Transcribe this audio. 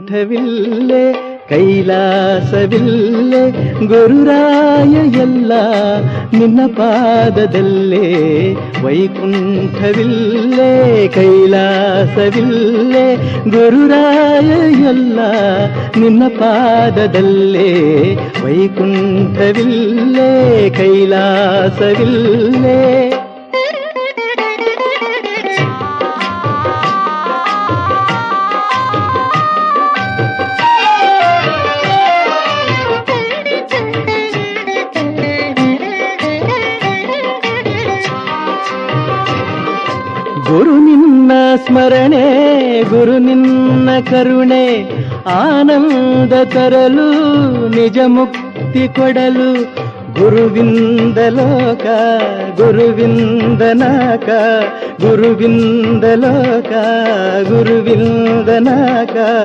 ವೈಕುಂಠವಿಲ್ಲೇ ಕೈಲಾಸವಿಲ್ಲೇ ಗುರುರಾಯ ಎಲ್ಲ ನಿನ್ನ ಪಾದದಲ್ಲೇ ವೈಕುಂಠವಿಲ್ಲೇ ಕೈಲಾಸವಿಲ್ಲೇ ಗುರುರಾಯ ಎಲ್ಲ ನಿನ್ನ ಪಾದದಲ್ಲೇ ವೈಕುಂಠವಿಲ್ಲೇ ಕೈಲಾಸವಿಲ್ಲೇ ಗುರು ನಿನ್ನ ಸ್ಮರಣೆ ಗುರು ನಿನ್ನ ಕರುಣೆ ಆನಂದ ತರಲು ನಿಜ ಮುಕ್ತಿ ಕೊಡಲು ಗುರುವಿಂದ ಲೋಕ ಗುರುವಿಂದ ನಾಕ ಗುರುವಿಂದ ಲೋಕ ಗುರುವಿಂದ ನಾಕ